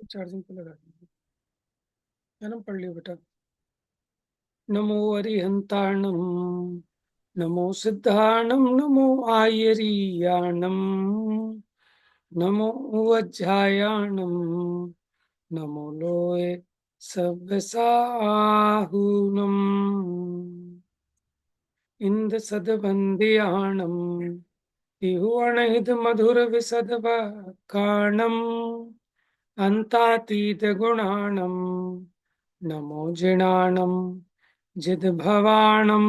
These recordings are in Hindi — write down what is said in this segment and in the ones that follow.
चार्जिंग पे लगा दीजिए। क्या नाम पढ़ लियो बेटा। नमो अरिहंताणम, नमो सिद्धाणम, नमो आयरियाणम, नमो वज्रायाणम, नमो लोए सव्यसाहुनम, इंद सदबंदियाणम, इहुअणहिद मधुर विसद काणम, अंतातीत गुणाणम, नमो जिणाणम जिद भवाणम।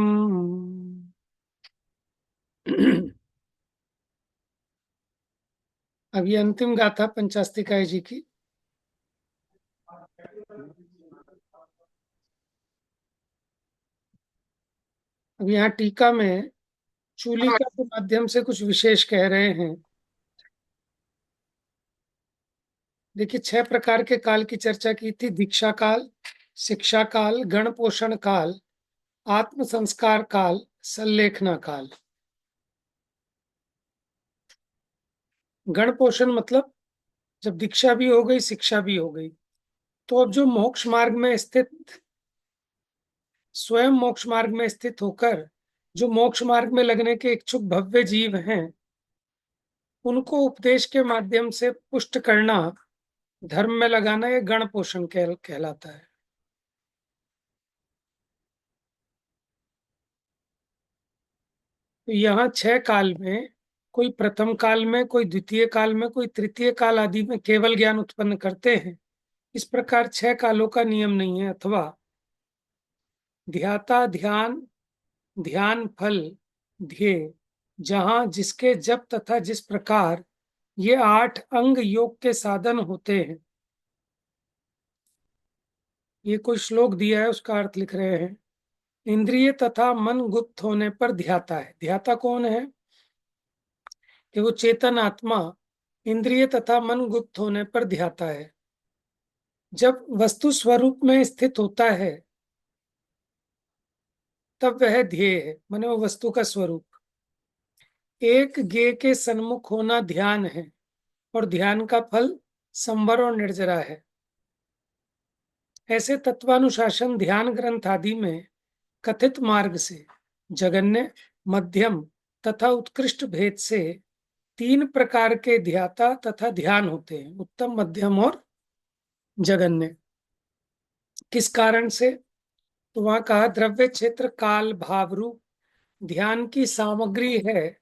अब ये अंतिम गाथा पंचास्तिकाय जी की। अब यहाँ टीका में चूलिका के माध्यम से कुछ विशेष कह रहे हैं। देखिए, 6 प्रकार के काल की चर्चा की थी। दीक्षा काल, शिक्षा काल, गण पोषण काल, आत्म संस्कार काल, संलेखना काल। गण पोषण मतलब जब दीक्षा भी हो गई, शिक्षा भी हो गई, तो अब जो मोक्ष मार्ग में स्थित, स्वयं मोक्ष मार्ग में स्थित होकर जो मोक्ष मार्ग में लगने के इच्छुक भव्य जीव हैं, उनको उपदेश के माध्यम से पुष्ट करना, धर्म में लगाना, ये गण पोषण कहलाता है। तो यहाँ 6 काल में, कोई प्रथम काल में, कोई द्वितीय काल में, कोई तृतीय काल आदि में केवल ज्ञान उत्पन्न करते हैं। इस प्रकार 6 कालों का नियम नहीं है। अथवा ध्याता ध्यान, ध्यान फल, ध्येय, जहाँ जिसके जप तथा जिस प्रकार ये 8 अंग योग के साधन होते हैं। ये कोई श्लोक दिया है, उसका अर्थ लिख रहे हैं। इंद्रिय तथा मन गुप्त होने पर ध्याता है। ध्याता कौन है? कि वो चेतन आत्मा इंद्रिय तथा मन गुप्त होने पर ध्याता है। जब वस्तु स्वरूप में स्थित होता है तब वह ध्येय है, माने वो वस्तु का स्वरूप। एक ज्ञेय के सन्मुख होना ध्यान है, और ध्यान का फल संवर और निर्जरा है। ऐसे तत्वानुशासन ध्यान ग्रंथ आदि में कथित मार्ग से जगन्य, मध्यम तथा उत्कृष्ट भेद से 3 प्रकार के ध्याता तथा ध्यान होते हैं, उत्तम, मध्यम और जगन्य। किस कारण से? तो वहां कहा द्रव्य क्षेत्र काल भाव रूप ध्यान की सामग्री है।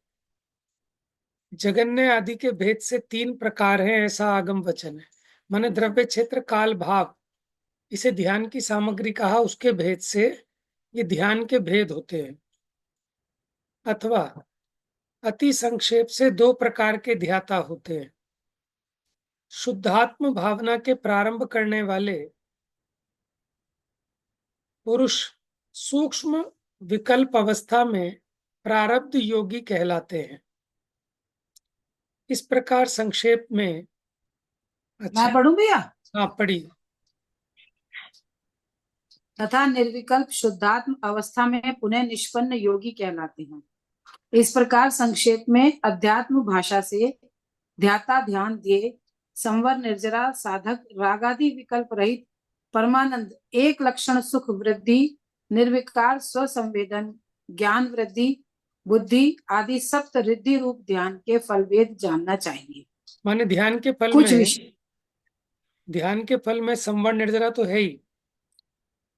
जगन्य आदि के भेद से 3 प्रकार हैं, ऐसा आगम वचन है। माने द्रव्य क्षेत्र काल भाव, इसे ध्यान की सामग्री कहा, उसके भेद से ये ध्यान के भेद होते हैं। अथवा अति संक्षेप से 2 प्रकार के ध्याता होते हैं। शुद्धात्म भावना के प्रारंभ करने वाले पुरुष सूक्ष्म विकल्प अवस्था में प्रारब्ध योगी कहलाते हैं। इस प्रकार संक्षेप में। अच्छा, मैं पढ़ूं भैया? हाँ पढ़ी। तथा निर्विकल्प शुद्धात्म अवस्था में पुनः निष्पन्न योगी कहलाते हैं। इस प्रकार संक्षेप में अध्यात्म भाषा से ध्याता ध्यान ध्येय संवर निर्जरा साधक रागादि विकल्प रहित परमानंद एक लक्षण सुख वृद्धि निर्विकार स्वसंवेदन ज्ञान वृद्धि बुद्धि आदि सप्त रिद्धि रूप ध्यान के फल भेद जानना चाहिए। माने ध्यान के फल कुछ में, विषय ध्यान के फल में संवर निर्जरा तो है ही,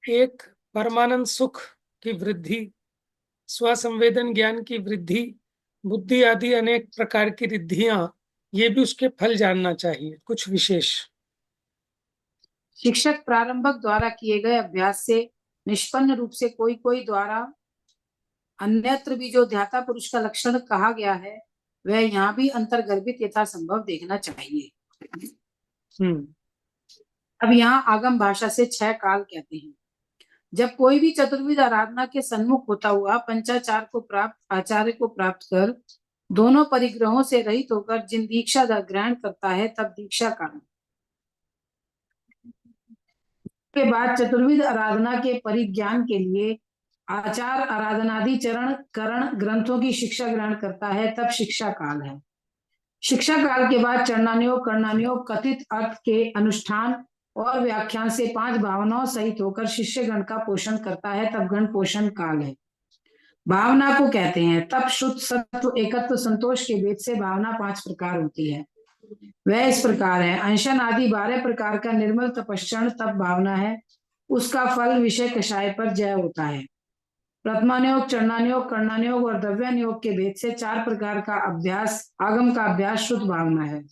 एक परमानंद सुख की वृद्धि, स्वसंवेदन ज्ञान की वृद्धि, बुद्धि आदि अनेक प्रकार की रिद्धियां, ये भी उसके फल जानना चाहिए। कुछ विशेष शिक्षक प्रारंभक द्वारा किए गए अभ्यास से निष्पन्न रूप से कोई कोई द्वारा अन्यत्र भी जो ध्याता पुरुष का लक्षण कहा गया है वह यहाँ भी अंतर्गर्भित यथासंभव देखना चाहिए। अब यहाँ आगम भाषा से 6 काल कहते हैं। जब कोई भी चतुर्विध आराधना के सन्मुख होता हुआ पंचाचार को प्राप्त आचार्य को प्राप्त कर दोनों परिग्रहों से रहित होकर जिन दीक्षा ग्रहण करता है तब दीक्षा काल के बाद चतुर्विध आराधना के परिज्ञान के लिए आचार आराधनादि चरण करण ग्रंथों की शिक्षा ग्रहण करता है तब शिक्षा काल है। शिक्षा काल के बाद चरणानुयोग कर्णानुयोग कथित अर्थ के अनुष्ठान और व्याख्यान से 5 भावनाओं सहित होकर शिष्य गण का पोषण करता है तब गण पोषण काल है। भावना को कहते हैं तप शुद्ध सत्व एकत्व संतोष के भेद से भावना 5 प्रकार होती है। वह इस प्रकार है। अंशन आदि 12 प्रकार का निर्मल तपस्रण तप भावना है। उसका फल विषय कषाय पर जय होता है। प्रथमानुयोग चरणानुयोग कर्णानुयोग और द्रव्यानुयोग के भेद से 4 प्रकार का अभ्यास आगम का अभ्यास शुद्ध भावना है।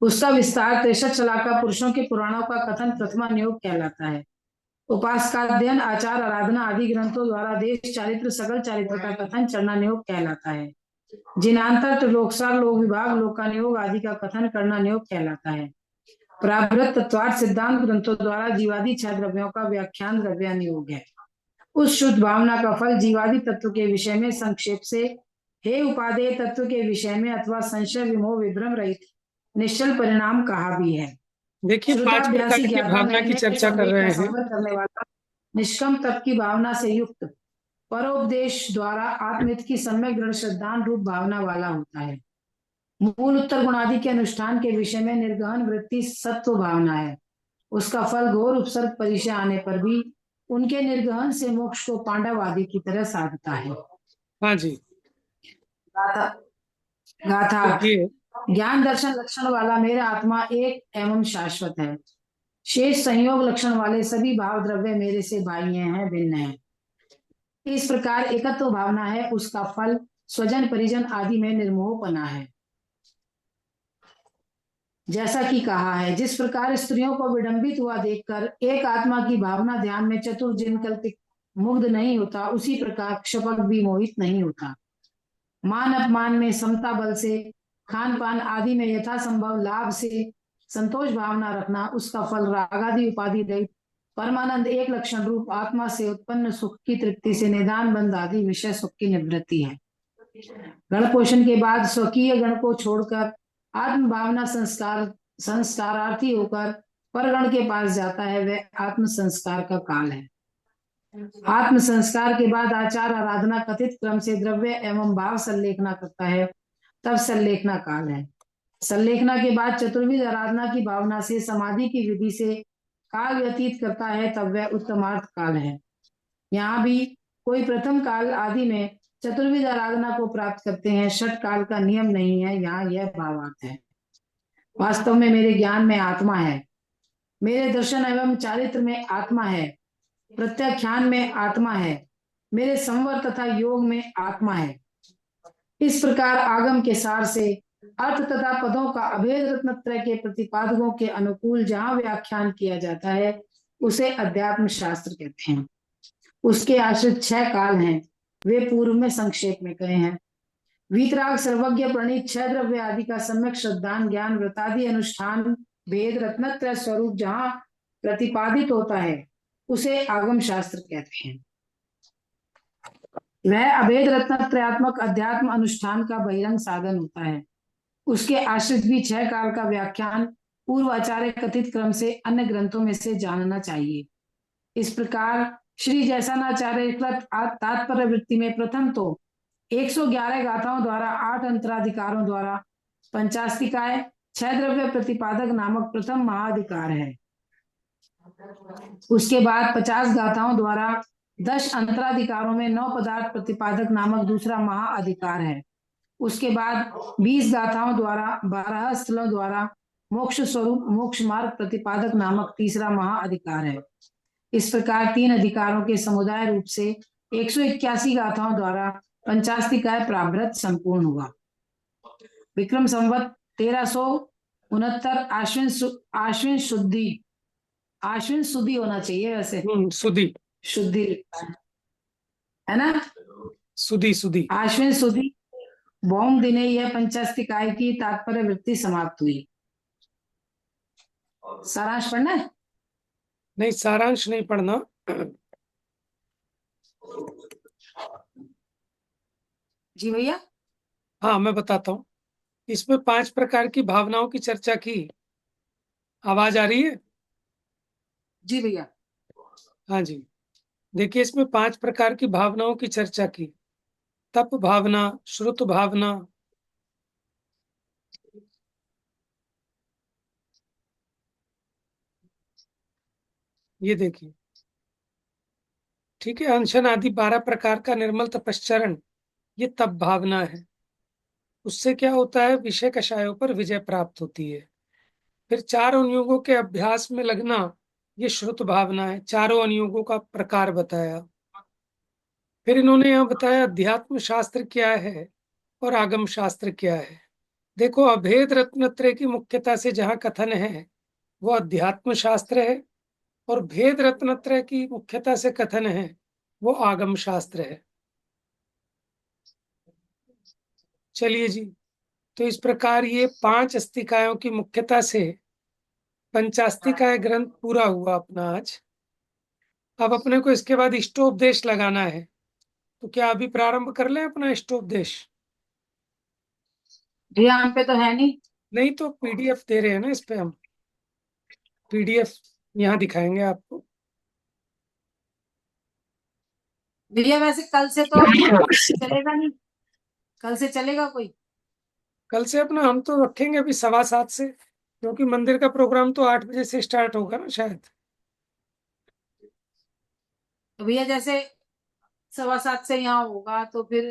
उसका विस्तार 63 शलाका पुरुषों के पुराणों का कथन प्रथमानुयोग कहलाता है। उपासकाध्ययन आचार आराधना आदि ग्रंथों द्वारा देश चारित्र सकल चारित्र का कथन चरणानुयोग कहलाता है। जिनांतर त्रिलोकसार लोक विभाग लोकानुयोग आदि का कथन कर्णानुयोग कहलाता है। प्रावृत तत्वार्थ सिद्धांत ग्रंथों द्वारा जीवादि 6 द्रव्यों का व्याख्यान द्रव्यानुयोग है। उस शुद्ध भावना का फल जीवादि तत्व के विषय में संक्षेप से हे उपादेय तत्व के विषय में अथवा संशय विमोह विभ्रम रहित निश्चल परिणाम कहा भी है। देखिए 5 प्रकार की भावना की चर्चा कर रहे हैं। करने वाला निष्कम तप की भावना से युक्त परोपदेश द्वारा आत्महित की सम्यक दृढ़ श्रद्धान रूप भावना वाला होता है। मूल उत्तर गुणादि के अनुष्ठान के विषय में निर्गहन वृत्ति सत्व भावना है। उसका फल घोर उपसर्ग परिचय आने पर भी उनके निर्गहन से मोक्ष को पांडव आदि की तरह साधता है। हाँ जी। गाथा ज्ञान दर्शन लक्षण वाला मेरा आत्मा एक एवं शाश्वत है। शेष संयोग लक्षण वाले सभी भाव द्रव्य मेरे से बाह्य हैं भिन्न हैं। इस प्रकार एकत्व भावना है। उसका फल स्वजन परिजन आदि में निर्मोहपना है। जैसा कि कहा है जिस प्रकार स्त्रियों को विडंबित हुआ देखकर एक आत्मा की भावना ध्यान में चतुर्जिन कल्पित मुग्ध नहीं होता उसी प्रकार क्षपक भी मोहित नहीं होता। मान अपमान में समता बल से खान पान आदि में यथासंभव लाभ से संतोष भावना रखना उसका फल रागादि उपाधि रहित परमानंद एक लक्षण रूप आत्मा से उत्पन्न सुख की तृप्ति से निदान बंध आदि विषय सुख की निवृत्ति है। गण पोषण के बाद स्वकीय गण को छोड़कर आत्म भावना संस्कारार्थी होकर परगण के पास जाता है। वह आत्म संस्कार का काल है। आत्म संस्कार के बाद आचार आराधना कथित क्रम से द्रव्य एवं भाव संलेखना करता है तब संलेखना काल है। संलेखना के बाद चतुर्विध आराधना की भावना से समाधि की विधि से काल व्यतीत करता है तब वह उत्तमार्थ काल है। यहाँ भी कोई प्रथम काल आदि में चतुर्विध आराधना को प्राप्त करते हैं। षट काल का नियम नहीं है। यहाँ यह भावार्थ है। वास्तव में मेरे ज्ञान में आत्मा है। मेरे दर्शन एवं चारित्र में आत्मा है। प्रत्याख्यान में आत्मा है। मेरे संवर तथा योग में आत्मा है। इस प्रकार आगम के सार से अर्थ तथा पदों का अभेद रत्नत्रय के प्रतिपादकों के अनुकूल जहां व्याख्यान किया जाता है उसे अध्यात्म शास्त्र कहते हैं। उसके आश्रित 6 काल हैं। वे पूर्व में संक्षेप में कहे हैं। वीतराग सर्वज्ञ प्रणीत 6 द्रव्य आदि का सम्यक श्रद्धान ज्ञान व्रतादि अनुष्ठान भेद रत्नत्रय स्वरूप जहां प्रतिपादित होता है उसे आगम शास्त्र कहते हैं। वह अभेद रत्नत्रयात्मक अध्यात्म अनुष्ठान का बहिरंग साधन होता है। उसके आश्रित भी 6 काल का व्याख्यान पूर्व आचार्य कथित क्रम से अन्य ग्रंथों में से जानना चाहिए। इस प्रकार श्री जैसानाचार्य तात्पर्य वृत्ति में प्रथम तो 111 गाथाओं द्वारा 8 अंतराधिकारों द्वारा पंचास्तिकाय 6 द्रव्य प्रतिपादक नामक प्रथम महाधिकार है। उसके बाद 50 गाथाओं द्वारा 10 अंतराधिकारों में 9 पदार्थ प्रतिपादक नामक दूसरा महाअधिकार है। उसके बाद 20 गाथाओं द्वारा 12 स्थलों द्वारा मोक्ष स्वरूप मोक्ष मार्ग प्रतिपादक नामक तीसरा महाअधिकार है। इस प्रकार 3 अधिकारों के समुदाय रूप से 181 गाथाओं द्वारा पंचास्तिकाय प्रावृत संपूर्ण हुआ। विक्रम संवत 1369 आश्विन शुद्धि होना चाहिए वैसे शुद्धि है ना। शुद्धि आश्विन शुद्धि भौम दिने यह पंचास्तिकाय की तात्पर्य वृत्ति समाप्त हुई। सारांश पढ़ना है। नहीं, सारांश नहीं पढ़ना। जी भैया। हाँ, मैं बताता हूँ। इसमें 5 प्रकार की भावनाओं की चर्चा की। आवाज आ रही है? जी भैया। हाँ जी। देखिए, इसमें 5 प्रकार की भावनाओं की चर्चा की। तप भावना, श्रुत भावना, ये देखिए, ठीक है, अनशन आदि 12 प्रकार का निर्मल तपश्चरण, ये तप भावना है। उससे क्या होता है? विषय कषायों पर विजय प्राप्त होती है। फिर 4 अनुयोगों के अभ्यास में लगना, ये श्रुत भावना है। चारों अनुयोगों का प्रकार बताया। फिर इन्होंने यहाँ बताया अध्यात्म शास्त्र क्या है और आगम शास्त्र क्या है। देखो, अभेद रत्नत्रय की मुख्यता से जहाँ कथन है वो अध्यात्म शास्त्र है, और भेद रत्नत्रय की मुख्यता से कथन है वो आगम शास्त्र है। चलिए जी, तो इस प्रकार ये 5 अस्तिकायों की मुख्यता से पंचास्तिकाय ग्रंथ पूरा हुआ अपना आज। अब अपने को इसके बाद इष्टोपदेश लगाना है। तो क्या अभी प्रारंभ कर लें अपना इष्टोपदेश? भैया हम पे तो है नहीं। नहीं तो पीडीएफ दे रहे हैं ना, इस पे हम पीडीएफ यहाँ दिखाएंगे आपको। भैया वैसे कल से तो चलेगा नहीं। कल से चलेगा कोई? कल से अपना हम तो रखेंगे अभी 7:15 से, क्योंकि मंदिर का प्रोग्राम तो 8 बजे से स्टार्ट होगा ना शायद। तो भैया जैसे 7:15 से यहाँ होगा तो फिर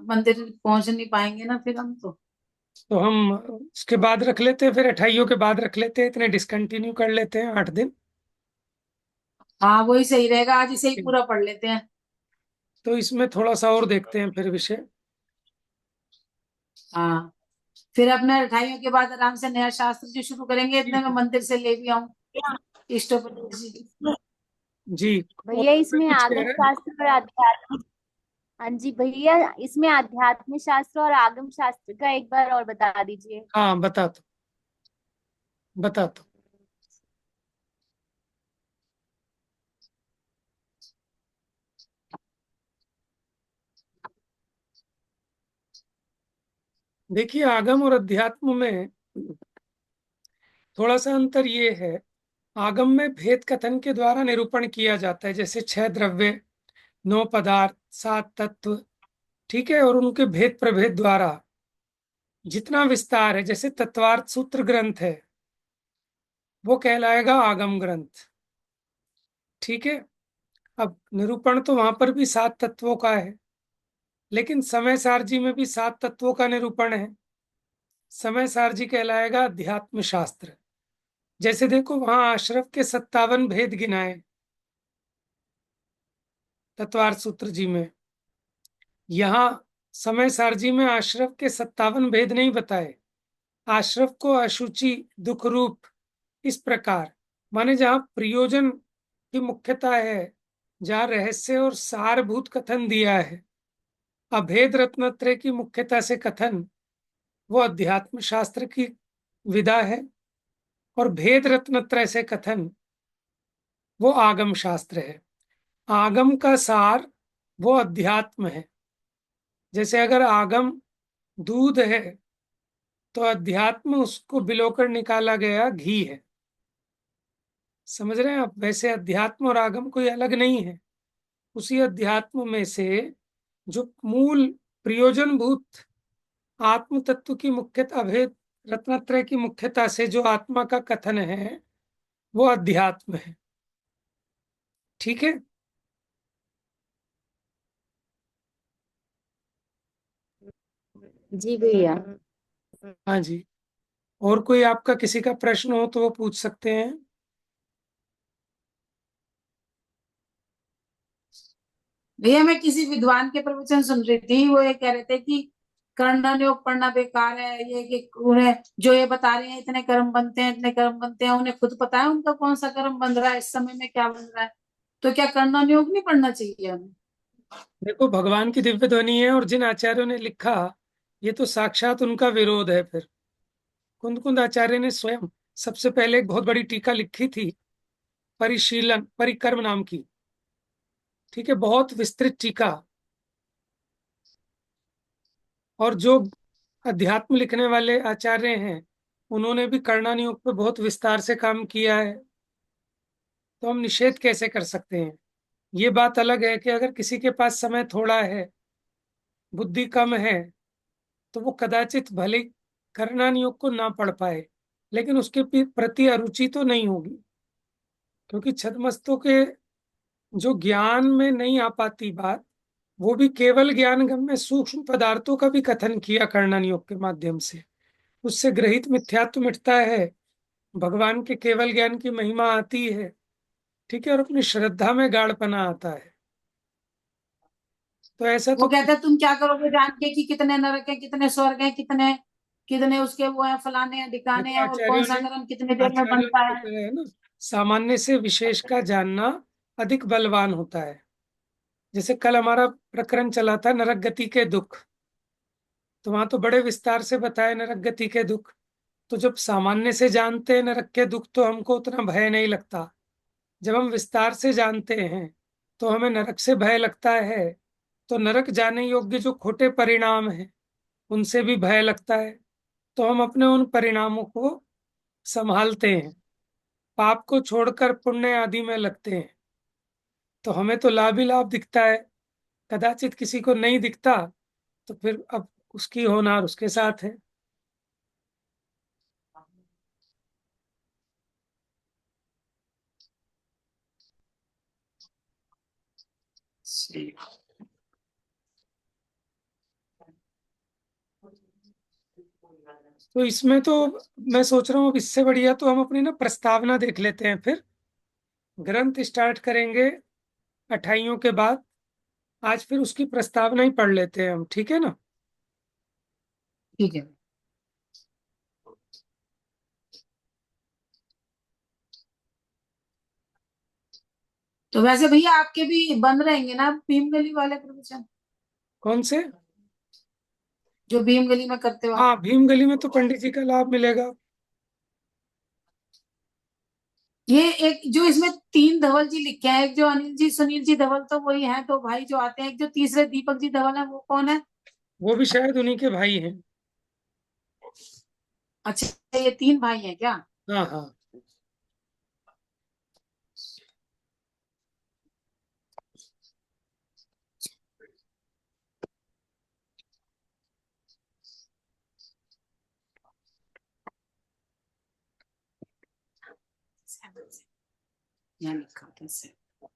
मंदिर पहुंच नहीं पाएंगे ना फिर हम तो। तो हम उसके बाद रख लेते हैं, फिर 28 के बाद रख लेते हैं, इतने डिसकंटिन्यू कर लेते हैं 8 दिन। हाँ वही सही रहेगा, आज इसे ही पूरा पढ़ लेते हैं। तो इसमें थोड़ा सा और देखते हैं फिर विषय। हाँ फिर अपने 28 के बाद आराम से नया शास्त्र जो शुरू करेंगे, इतने ठीक में है मंदिर से ले भी आऊं इष्टोपदेश जी। जी। और भैया मैं इसमें कुछ कह आगम रहे हैं? शास्त्र और आध्यात्मिक। हाँ जी भैया, इसमें आध्यात्मिक शास्त्र और आगम शास्त्र का एक बार और बता दीजिए। हाँ, बता तो। देखिए, आगम और अध्यात्म में थोड़ा सा अंतर ये है। आगम में भेद कथन के द्वारा निरूपण किया जाता है, जैसे 6 द्रव्य, 9 पदार्थ, 7 तत्व, ठीक है, और उनके भेद प्रभेद द्वारा जितना विस्तार है, जैसे तत्वार्थ सूत्र ग्रंथ है, वो कहलाएगा आगम ग्रंथ। ठीक है। अब निरूपण तो वहां पर भी 7 तत्वों का है, लेकिन समय सारजी में भी 7 तत्वों का निरूपण है। समय सारजी कहलाएगा अध्यात्म शास्त्र। जैसे देखो, वहां आशरफ के 57 भेद गिनाए तत्वार्थ सूत्र जी में। यहाँ समय सारजी में आशरफ के 57 भेद नहीं बताए। आशरफ को अशुचि, दुख रूप, इस प्रकार, माने जहाँ प्रयोजन की मुख्यता है, जहाँ रहस्य और सारभूत कथन दिया है, अभेद रत्नत्रय की मुख्यता से कथन, वो अध्यात्म शास्त्र की विधा है। और भेद रत्नत्रय से कथन, वो आगम शास्त्र है। आगम का सार वो अध्यात्म है। जैसे अगर आगम दूध है, तो अध्यात्म उसको बिलोकर निकाला गया घी है। समझ रहे हैं आप? वैसे अध्यात्म और आगम कोई अलग नहीं है। उसी अध्यात्म में से जो मूल प्रयोजनभूत आत्म तत्व की मुख्यता, अभेद रत्नत्रय की मुख्यता से जो आत्मा का कथन है, वो अध्यात्म है। ठीक है। जी भैया। हाँ जी। और कोई आपका किसी का प्रश्न हो तो वो पूछ सकते हैं। भैया मैं किसी विद्वान के प्रवचन सुन रही थी, वो ये कह रहे थे कि कर्णयोग पढ़ना बेकार है, ये कि उन्हें जो ये बता रहे हैं इतने कर्म बनते हैं इतने कर्म बनते हैं, उन्हें खुद पता है उनका कौन सा कर्म बन रहा है इस समय में क्या बन रहा है, तो क्या कर्णयोग नहीं पढ़ना चाहिए हमें? देखो, भगवान की दिव्य ध्वनि है, और जिन आचार्यों ने लिखा, ये तो साक्षात उनका विरोध है फिर। कुंद कुंद आचार्य ने स्वयं सबसे पहले एक बहुत बड़ी टीका लिखी थी, परिशीलन परिक्रम नाम की, ठीक है, बहुत विस्तृत टीका। और जो अध्यात्म लिखने वाले आचार्य हैं, उन्होंने भी कर्णानी योग पे बहुत विस्तार से काम किया है। तो हम निषेध कैसे कर सकते हैं? ये बात अलग है कि अगर किसी के पास समय थोड़ा है, बुद्धि कम है, तो वो कदाचित भले कर्णानी योग को ना पढ़ पाए, लेकिन उसके प्रति अरुचि तो नहीं होगी, क्योंकि छद्मस्तों के जो ज्ञान में नहीं आ पाती बात, वो भी केवल ज्ञान गम में सूक्ष्म पदार्थों का भी कथन किया कर्णन योग के माध्यम से। उससे ग्रहित मिथ्यात्व मिटता है, भगवान के केवल ज्ञान की महिमा आती है, ठीक है, और अपनी श्रद्धा में गाढ़पना आता है। तो ऐसा वो तो कहते हैं तुम क्या करोगे जान के कि कितने नरक है, कितने स्वर्ग है, कितने कितने उसके वो है, फलाने हैं, दिखाने देखो, हैं, और कौन सा धर्म कितने देर में आचार्यों बनता ने है। बताया है ना, सामान्य से विशेष का जानना अधिक बलवान होता है। जैसे कल हमारा प्रकरण चला था नरक गति के दुख, तो वहां तो बड़े विस्तार से बताए नरक गति के दुख। तो जब सामान्य से जानते हैं नरक के दुख, तो हमको उतना भय नहीं लगता। जब हम विस्तार से जानते हैं, तो हमें नरक से भय लगता है। तो नरक जाने योग्य जो खोटे परिणाम हैं, उनसे भी भय लगता है। तो हम अपने उन परिणामों को संभालते हैं, पाप को छोड़कर पुण्य आदि में लगते हैं। तो हमें तो लाभ ही लाभ दिखता है, कदाचित किसी को नहीं दिखता। तो फिर अब उसकी होनार उसके साथ है। तो इसमें तो मैं सोच रहा हूँ, अब इससे बढ़िया तो हम अपनी ना प्रस्तावना देख लेते हैं, फिर ग्रंथ स्टार्ट करेंगे अठाइयों के बाद। आज फिर उसकी प्रस्तावना ही पढ़ लेते हैं हम, ठीक है ना? ठीक है। तो वैसे भैया आपके भी बंद रहेंगे ना भीमगली वाले प्रवचन, कौन से? जो भीमगली में करते हो आप? हाँ, भीम गली में तो पंडित जी का लाभ मिलेगा। ये एक जो इसमें 3 धवल जी लिखे हैं, एक जो अनिल जी सुनील जी धवल, तो वही है 2 भाई जो आते हैं। एक जो तीसरे दीपक जी धवल है, वो कौन है? वो भी शायद उन्हीं के भाई हैं। अच्छा, ये 3 भाई हैं क्या? हाँ हाँ। यहाँ लिखा होता है।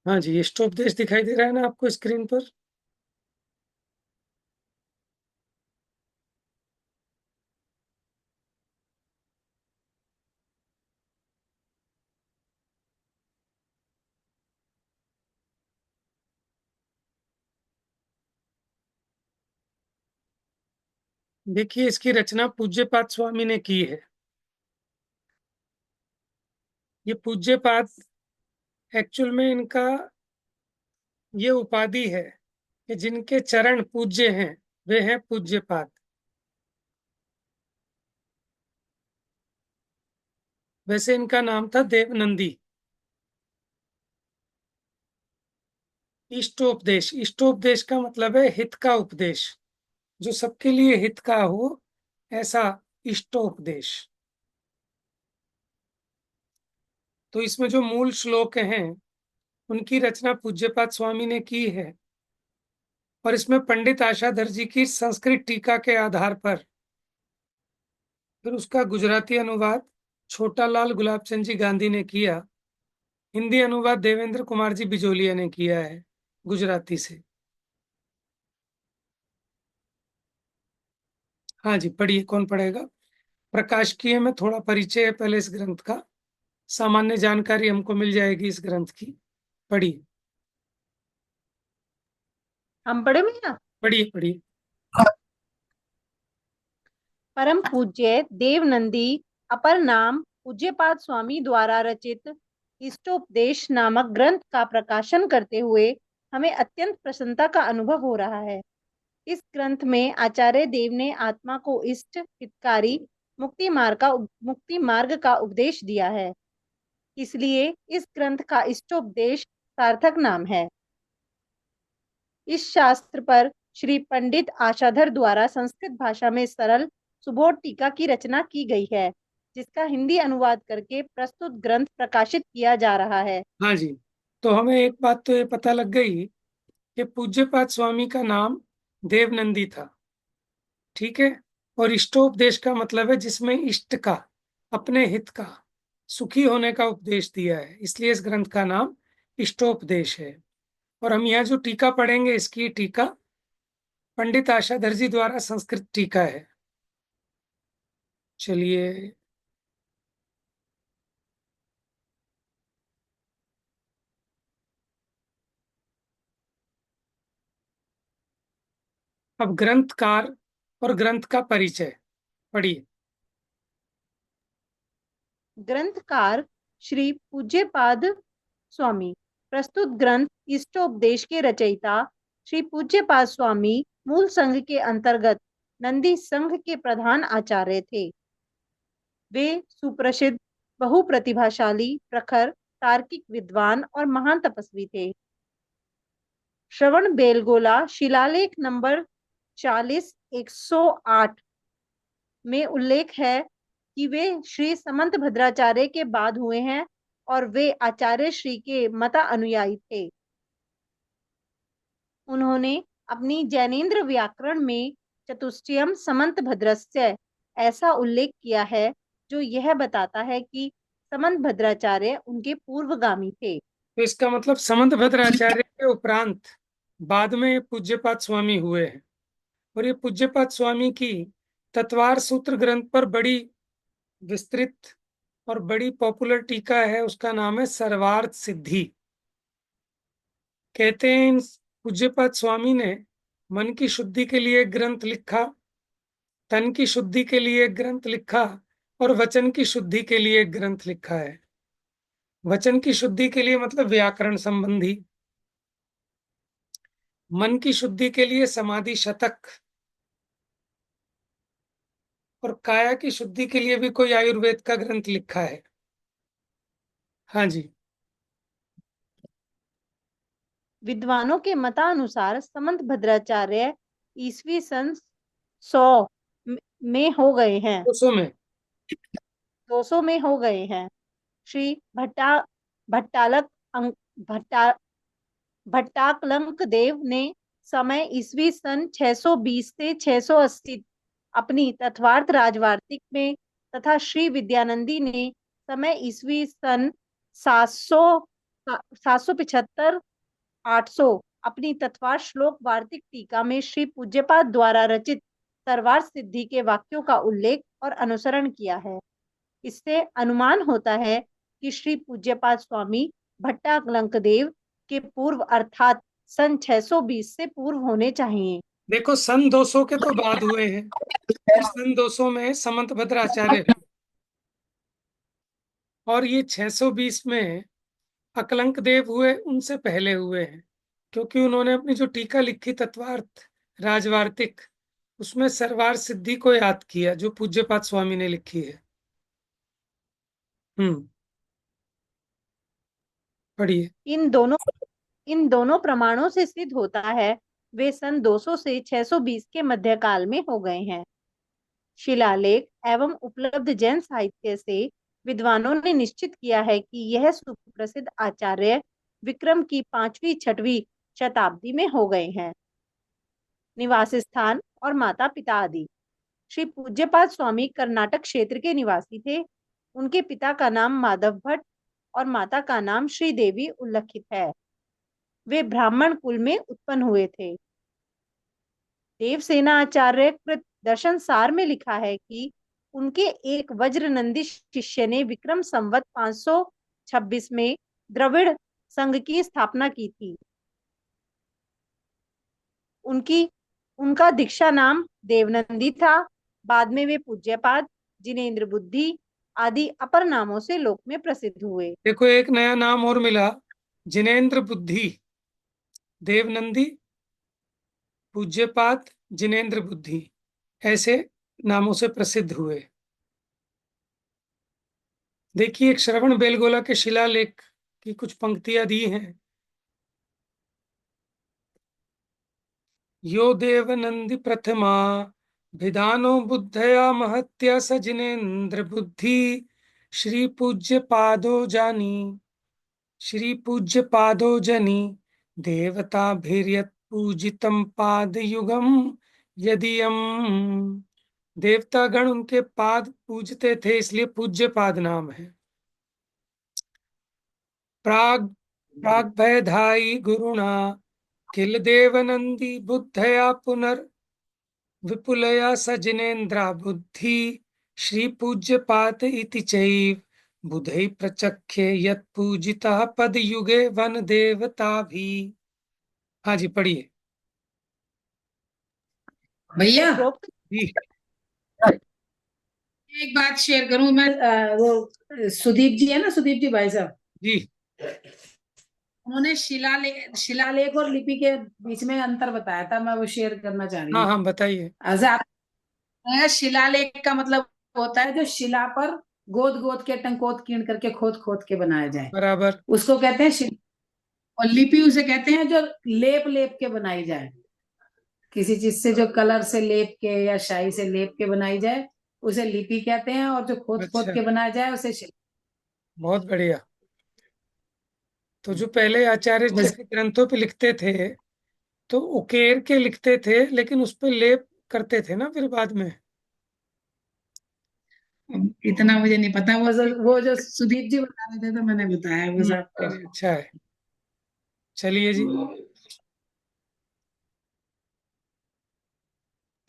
हाँ जी, इष्टोपदेश दिखाई दे रहा है ना आपको स्क्रीन पर? देखिए, इसकी रचना पूज्यपाद स्वामी ने की है। ये पूज्यपाद एक्चुअल में इनका ये उपाधि है कि जिनके चरण पूज्य हैं, वे हैं पूज्यपाद। वैसे इनका नाम था देवनंदी। इष्टोपदेश, इष्टोपदेश का मतलब है हित का उपदेश, जो सबके लिए हित का हो, ऐसा इष्टोपदेश। तो इसमें जो मूल श्लोक हैं, उनकी रचना पूज्यपाद स्वामी ने की है। और इसमें पंडित आशाधर जी की संस्कृत टीका के आधार पर फिर उसका गुजराती अनुवाद छोटा लाल गुलाबचंद जी गांधी ने किया। हिंदी अनुवाद देवेंद्र कुमार जी बिजोलिया ने किया है गुजराती से। हाँ जी, पढ़िए, कौन पढ़ेगा? प्रकाशकीय में थोड़ा परिचय है पहले इस ग्रंथ का, सामान्य जानकारी हमको मिल जाएगी इस ग्रंथ की। पढ़िए हम पढ़े भैया। पढ़िए पढ़िए। परम पूज्य देवनंदी अपर नाम पूज्यपाद स्वामी द्वारा रचित इष्टोपदेश नामक ग्रंथ का प्रकाशन करते हुए हमें अत्यंत प्रसन्नता का अनुभव हो रहा है। इस ग्रंथ में आचार्य देव ने आत्मा को इष्ट, हितकारी, मुक्ति मार्ग का उपदेश दिया है। इसलिए इस ग्रंथ का इष्टोपदेश सार्थक नाम है। इस शास्त्र पर श्री पंडित आशाधर द्वारा संस्कृत भाषा में सरल सुबोध टीका की रचना की गई है, जिसका हिंदी अनुवाद करके प्रस्तुत ग्रंथ प्रकाशित किया जा रहा है। हाँ जी, तो हमें एक बात तो ये पता लग गई कि पूज्यपाद स्वामी का नाम देवनंदी था, ठीक है। और इष्टोपदेश का मतलब है जिसमें इष्ट का, अपने हित का, सुखी होने का उपदेश दिया है, इसलिए इस ग्रंथ का नाम इष्टोपदेश है। और हम यहाँ जो टीका पढ़ेंगे, इसकी टीका पंडित आशाधर जी द्वारा संस्कृत टीका है। चलिए, अब ग्रंथकार और ग्रंथ का परिचय पढ़िए। ग्रंथकार श्री पूज्यपाद स्वामी। प्रस्तुत ग्रंथ इष्टोपदेश के रचयिता श्री पूज्यपाद स्वामी मूल संघ के अंतर्गत नंदी संघ के प्रधान आचार्य थे। वे सुप्रसिद्ध, बहुप्रतिभाशाली, प्रखर, तार्किक विद्वान और महान तपस्वी थे। श्रवण बेलगोला शिलालेख नंबर 40-108 में उल्लेख है कि वे श्री समंत भद्राचार्य के बाद हुए हैं और वे आचार्य श्री के मता अनुयायी थे। उन्होंने अपनी जैनेन्द्र व्याकरण में चतुष्टयम समंत भद्रस्य ऐसा उल्लेख किया है, जो यह बताता है कि समंत भद्राचार्य उनके पूर्वगामी थे। तो इसका मतलब समंत भद्राचार्य के उपरांत बाद में पूज्यपाद स्वामी हुए हैं। और ये पूज्यपाद स्वामी की तत्वार सूत्र ग्रंथ पर बड़ी विस्तृत और बड़ी पॉपुलर टीका है, उसका नाम है सर्वार्थ सिद्धि। कहते हैं पूज्यपाद स्वामी ने मन की शुद्धि के लिए ग्रंथ लिखा, तन की शुद्धि के लिए ग्रंथ लिखा और वचन की शुद्धि के लिए ग्रंथ लिखा है। वचन की शुद्धि के लिए मतलब व्याकरण संबंधी, मन की शुद्धि के लिए समाधि शतक, और काया की शुद्धि के लिए भी कोई आयुर्वेद का ग्रंथ लिखा है। हाँ जी, विद्वानों के मतानुसार समंत भद्राचार्य ईस्वी सन 100 में हो गए हैं, 200 में 200 में हो गए हैं। श्री भट्टालक भट्टा भट्टाकलंक देव ने समय ईस्वी सन 620 से 680 अपनी तत्वार्थ राजवार्तिक में, तथा श्री विद्यानंदी ने समय ईस्वी सन 775 800 अपनी तत्वार्थ श्लोक वार्तिक टीका में श्री पूज्यपाद द्वारा रचित सर्वार्थ सिद्धि के वाक्यों का उल्लेख और अनुसरण किया है। इससे अनुमान होता है कि श्री पूज्यपाद स्वामी भट्टाकलंक देव के पूर्व अर्थात सन 620 से पूर्व होने चाहिए। देखो, सन 200 के तो बाद हुए हैं, फिर सन 200 में समंत भद्राचार्य हुए, और ये 620 में अकलंक देव हुए, उनसे पहले हुए हैं, क्योंकि उन्होंने अपनी जो टीका लिखी तत्वार्थ राजवार्तिक, उसमें सर्वार्थ सिद्धि को याद किया जो पूज्यपाद स्वामी ने लिखी है। पढ़िए। इन दोनों प्रमाणों से सिद्ध होता है वे सन 200 से 620 के मध्यकाल में हो गए हैं। शिलालेख एवं उपलब्ध जैन साहित्य से विद्वानों ने निश्चित किया है कि यह सुप्रसिद्ध आचार्य विक्रम की 5वीं-6वीं शताब्दी में हो गए हैं। निवास स्थान और माता पिता आदि। श्री पूज्यपाद स्वामी कर्नाटक क्षेत्र के निवासी थे। उनके पिता का नाम माधव भट्ट और माता का नाम श्रीदेवी उल्लिखित है। वे ब्राह्मण कुल में उत्पन्न हुए थे। देवसेना आचार्य कृत दर्शन सार में लिखा है कि उनके एक वज्रनंदी शिष्य ने विक्रम संवत 526 में द्रविड़ संघ की स्थापना की थी। उनका दीक्षा नाम देवनंदी था। बाद में वे पूज्यपाद, जिनेन्द्र बुद्धि आदि अपर नामों से लोक में प्रसिद्ध हुए। देखो, एक नया नाम और मिला, जिनेन्द्र बुद्धि। देवनंदी, पूज्यपाद, जिनेन्द्र बुद्धि, ऐसे नामों से प्रसिद्ध हुए। देखिए, एक श्रवण बेलगोला के शिलालेख की कुछ पंक्तियां दी हैं। यो देवनंदी प्रथमा विधानो बुद्धया महत्या सजनेन्द्र बुद्धि श्री पूज्य पादो जानी श्री पूज्य पादो जनी देवता भीर्यत पूजितम पाद युगम यदियम। देवता गण उनके पाद पूजते थे, इसलिए पूज्य पाद नाम है। प्राग प्राग भयधाई गुरुणा किल देवनंदी बुद्धया पुनर् विपुलया सजनेन्द्रा बुद्धि श्री पूज्य पाद इति चैव बुधै प्रचख्ये यत् पूजितः पद युगे वन देवता भी। हाँ जी, पढ़िए भैया। उपरोक्त जी। एक बात शेयर करूं मैं, वो सुदीप जी है ना, सुदीप जी भाई साहब, जी उन्होंने शिलालेख और लिपि के बीच में अंतर बताया था, मैं वो शेयर करना चाह रही हाँ हूँ। हाँ, बताइए। ऐसे आप, शिलालेख का मतलब होता है जो शिला पर गोद गोद के टंकोत कीण करके खोद खोद के बनाया जाए, बराबर। उसको कहते हैं शिला। और लिपि उसे कहते हैं जो लेप लेप के बनाई जाए, किसी चीज से जो कलर से लेप के या शाई से लेप के बनाई जाए उसे लिपि कहते हैं, और जो खोद खोद अच्छा, के बनाया जाए उसे शिला। बहुत बढ़िया। तो जो पहले आचार्य जैसे ग्रंथों पे लिखते थे, तो उकेर के लिखते थे, लेकिन उस पे लेप करते थे ना फिर बाद में। इतना मुझे नहीं पता, वो जो सुदीप जी बता रहे थे तो मैंने बताया वो सब। नहीं, अच्छा है। चलिए जी,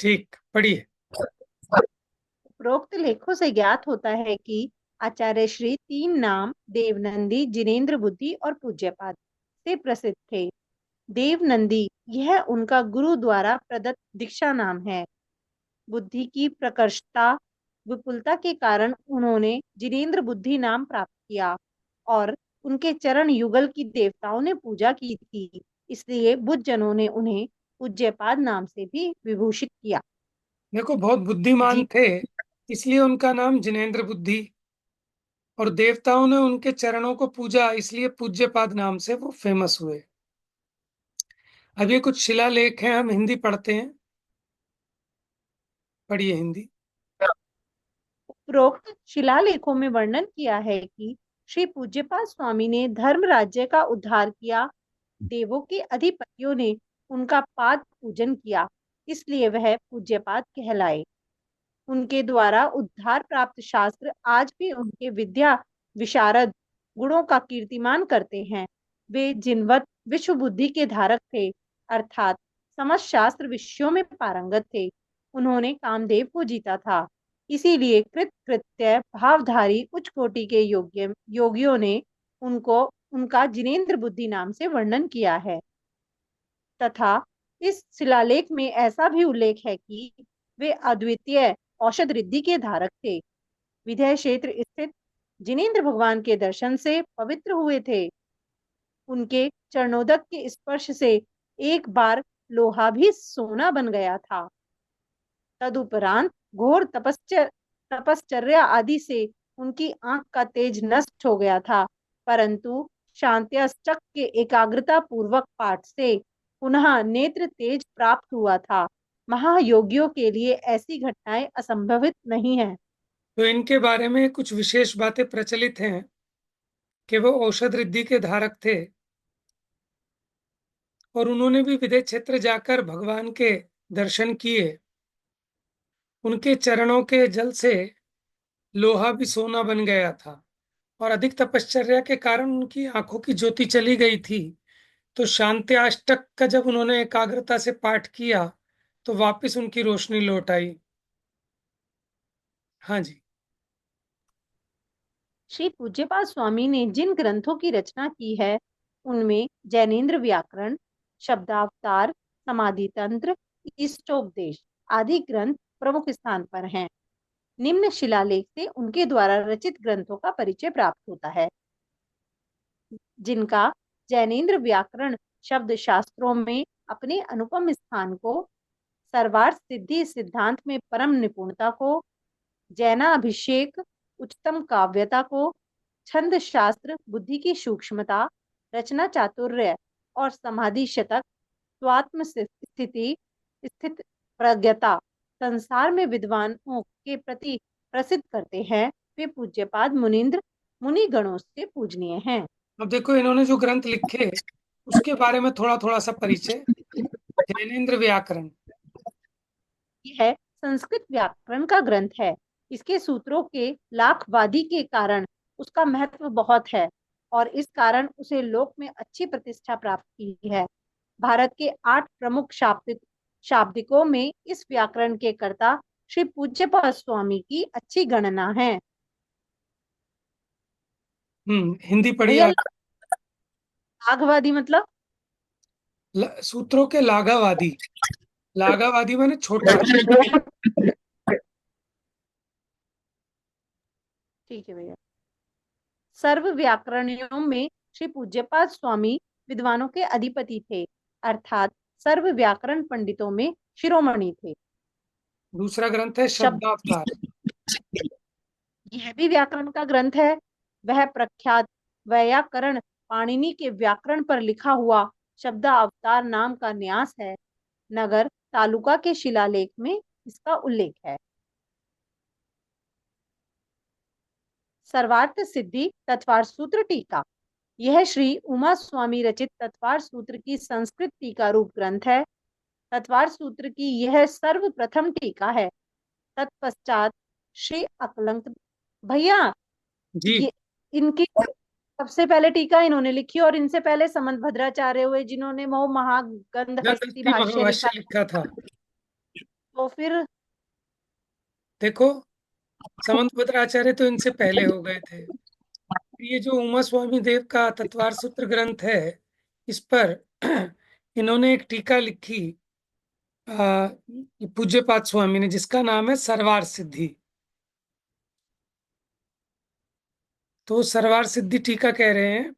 ठीक, पढ़िए। उपरोक्त लेखों से ज्ञात होता है कि आचार्य श्री तीन नाम देवनंदी, जिनेन्द्र बुद्धि और पूज्यपाद से प्रसिद्ध थे। देवनंदी यह उनका गुरु द्वारा प्रदत्त दीक्षा नाम है। बुद्धि की प्रकर्षता विपुलता के कारण उन्होंने जिनेन्द्र बुद्धि नाम प्राप्त किया और उनके चरण युगल की देवताओं ने पूजा की थी, इसलिए बुद्ध जनों ने उन्हें पूज्यपाद नाम से भी विभूषित किया। देखो, बहुत बुद्धिमान जी थे, इसलिए उनका नाम जिनेन्द्र बुद्धि, और देवताओं ने उनके चरणों को पूजा, इसलिए पूज्यपाद नाम से वो फेमस हुए। अब ये कुछ शिलालेख हैं, हम हिंदी पढ़ते हैं। पढ़िए हिंदी। उपरोक्त शिलालेखों में वर्णन किया है कि श्री पूज्यपाद स्वामी ने धर्म राज्य का उद्धार किया। देवों के अधिपतियों ने उनका पाद पूजन किया, इसलिए वह पूज्यपाद कहलाए। उनके द्वारा उद्धार प्राप्त शास्त्र आज भी उनके विद्या विशारद गुणों का कीर्तिमान करते हैं। वे जिनवत विश्व बुद्धि के धारक थे, अर्थात समस्त शास्त्र विषयों में पारंगत थे। उन्होंने कामदेव को जीता था, इसीलिए कृत कृत्य भावधारी उच्च कोटि के योगियों ने उनको उनका जिनेन्द्र बुद्धि नाम से वर्णन किया है। तथा इस शिलालेख में ऐसा भी उल्लेख है कि वे अद्वितीय औषध रिद्धि के धारक थे। विदेह क्षेत्र स्थित जिनेन्द्र भगवान के दर्शन से पवित्र हुए थे। उनके चरणोदक के स्पर्श से एक बार लोहा भी सोना बन गया था। तदुपरांत घोर तपश्चर्या आदि से उनकी आंख का तेज नष्ट हो गया था, परंतु शांत्यष्टक के एकाग्रता पूर्वक पाठ से पुनः नेत्र तेज प्राप्त हुआ था। महायोगियों के लिए ऐसी घटनाएं असंभवित नहीं है। तो इनके बारे में कुछ विशेष बातें प्रचलित हैं कि वो औषध रिद्धि के धारक थे, और उन्होंने भी विदेह क्षेत्र जाकर भगवान के दर्शन किए। उनके चरणों के जल से लोहा भी सोना बन गया था, और अधिक तपश्चर्या के कारण उनकी आंखों की ज्योति चली गई थी। तो शांत्याष्टक का जब उन्होंने एकाग्रता से पाठ किया, तो वापस उनकी रोशनी लौट आई। हाँ जी। श्री पूज्यपाद स्वामी ने जिन ग्रंथों की रचना की है उनमें जैनेन्द्र व्याकरण, शब्दावतार, समाधि तंत्र, इष्टोपदेश आदि ग्रंथ प्रमुख स्थान पर हैं। निम्न शिलालेख से उनके द्वारा रचित ग्रंथों का परिचय प्राप्त होता है, जिनका जैनेन्द्र व्याकरण शब्द शास्त्रों में अपने अनुपम स्थान को, सर्वार्थ सिद्धि सिद्धांत में परम निपुणता को, जैनाभिषेक उच्चतम काव्यता को, छंद शास्त्र, बुद्धि की सूक्ष्मता, रचना चातुर्य और समाधि शतक, स्वात्म स्थिति, स्थित प्रज्ञता संसार में विद्वानों के प्रति प्रसिद्ध करते हैं। वे पूज्यपाद मुनींद्र मुनि गणों से पूजनीय हैं। अब देखो, इन्होंने जो ग्रंथ लिखे उसके बारे में थोड़ा थोड़ा सा परिचय। जैनेन्द्र व्याकरण, यह संस्कृत व्याकरण का ग्रंथ है। इसके सूत्रों के लाखवादी के कारण उसका महत्व बहुत है और इस कारण उसे लोक में अच्छी प्रतिष्ठा प्राप्त की है। भारत के 8 प्रमुख शाब्दिकों में इस व्याकरण के कर्ता श्री पूज्यपाद स्वामी की अच्छी गणना है। हिंदी पढ़िए भैया, आगे। लाघवादी मतलब? सूत्रों के लाघावादी, लाघावादी माने छोटा। ठीक है भैया। सर्व व्याकरणियों में श्री पूज्यपाद स्वामी विद्वानों के अधिपति थे, अर्थात सर्व व्याकरण पंडितों में शिरोमणि थे। दूसरा ग्रंथ है शब्द, शब्दावतार। यह भी व्याकरण का ग्रंथ है। वह प्रख्यात वैयाकरण पाणिनि के व्याकरण पर लिखा हुआ शब्दावतार नाम का न्यास है। नगर तालुका के शिलालेख में इसका उल्लेख है। सर्वार्थ सिद्धि तत्वार सूत्र टीका, यह श्री उमा स्वामी रचित तत्वार सूत्र की संस्कृत टीका रूप ग्रंथ है। तत्वार सूत्र की यह सर्वप्रथम टीका है। तत्पश्चात श्री अकलंक भैया, जी, ये इनकी सबसे पहले टीका इन्होंने लिखी और इनसे पहले समंत भद्राचार्य हुए जिन्होंने वो महागंध हस्ती गंधस्थी भाष्य महाभाष्य लिखा। लिखा था। तो फिर देखो, समंत भद्राचार्य तो इनसे पहले हो गए थे। ये जो उमा स्वामी देव का तत्वार सूत्र ग्रंथ है, इस पर इन्होंने एक टीका लिखी पूज्यपाद स्वामी ने, जिसका नाम है सरवार सिद्धि। तो सरवार सिद्धि टीका कह रहे हैं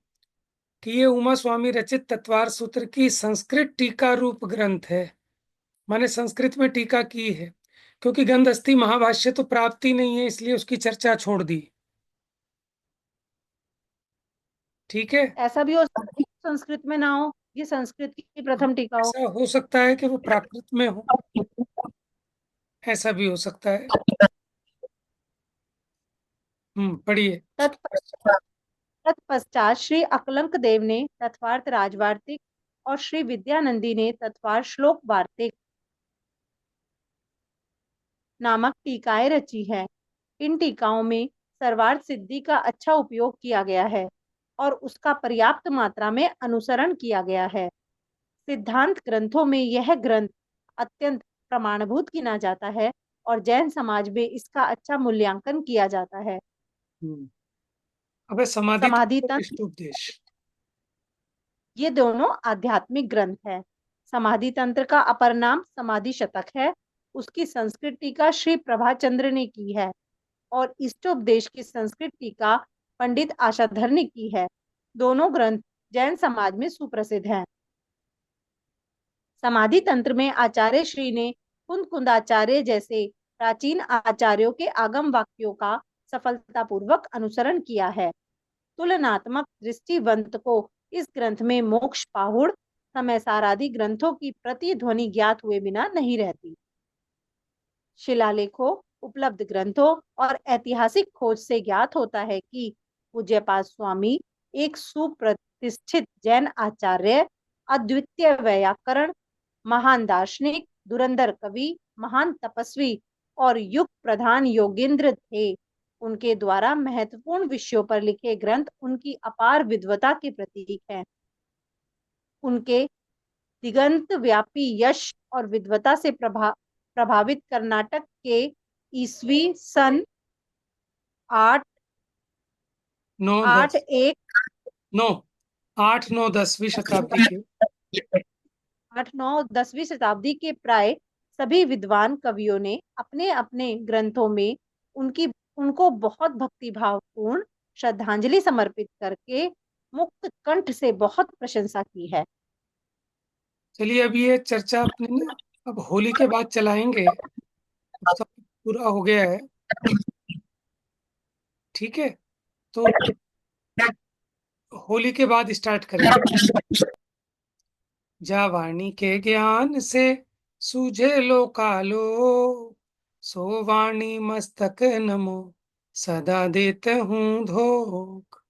कि ये उमा स्वामी रचित तत्वार सूत्र की संस्कृत टीका रूप ग्रंथ है। माने संस्कृत में टीका की है, क्योंकि गंधस्थी महाभाष्य तो प्राप्त ही नहीं है, इसलिए उसकी चर्चा छोड़ दी। ठीक है। ऐसा भी हो सकता है कि संस्कृत में ना हो, ये संस्कृत की प्रथम टीका हो। ऐसा हो सकता है कि वो प्राकृत में हो, ऐसा भी हो सकता है। पढ़िए। तत्पश्चात तत्पश्चात श्री अकलंक देव ने तत्वार्थ राजवार्तिक और श्री विद्यानंदी ने तत्वार्थ श्लोक वार्तिक नामक टीकाएं रची है। इन टीकाओं में सर्वार्थ सिद्धि का अच्छा उपयोग किया गया है और उसका पर्याप्त मात्रा में अनुसरण किया गया है। सिद्धांत ग्रंथों में यह ग्रंथ अत्यंत प्रमाणभूत गिना जाता है और जैन समाज में इसका अच्छा मूल्यांकन किया जाता है। हम्म, अबे समाधि समाधि तत्व, तंत्र, इष्टोपदेश। ये दोनों आध्यात्मिक ग्रंथ है। समाधि तंत्र का अपर नाम समाधि शतक है। उसकी संस्कृत टीका श्री प्रभाचंद्र ने की है और इष्टोपदेश की संस्कृत टीका पंडित आशाधर ने की है। दोनों ग्रंथ जैन समाज में सुप्रसिद्ध हैं। समाधि तंत्र में आचार्य श्री ने कुंद कुंदाचार्य जैसे प्राचीन आचार्यों के आगम वाक्यों का सफलतापूर्वक अनुसरण किया है। तुलनात्मक दृष्टिवंत को इस ग्रंथ में मोक्ष पाहुड़ समय सारादि ग्रंथों की प्रतिध्वनि ज्ञात हुए बिना नहीं रहती। शिलालेखों, उपलब्ध ग्रंथों और ऐतिहासिक खोज से ज्ञात होता है कि पूज्यपाद स्वामी एक सुप्रतिष्ठित जैन आचार्य, अद्वितीय व्याकरण, महान दार्शनिक, धुरंधर कवि, महान तपस्वी और युग प्रधान योगेंद्र थे। उनके द्वारा महत्वपूर्ण विषयों पर लिखे ग्रंथ उनकी अपार विद्वता के प्रतीक हैं। उनके दिगंत व्यापी यश और विद्वता से प्रभावित कर्नाटक के ईस्वी सन आठ नौ आठ दस एक नौ 8 9 10वीं शताब्दी के 8 9 10वीं शताब्दी के प्राय सभी विद्वान कवियों ने अपने अपने ग्रंथों में उनकी उनको बहुत भक्तिभावपूर्ण श्रद्धांजलि समर्पित करके मुक्त कंठ से बहुत प्रशंसा की है। चलिए, अब ये चर्चा अपनी ना अब होली के बाद चलाएंगे। अब सब पूरा हो गया है। ठीक है, तो होली के बाद स्टार्ट करेंगे। जा वाणी के ज्ञान से सूझे लो कालो, सो वाणी मस्तक नमो सदा देते हूँ धोख।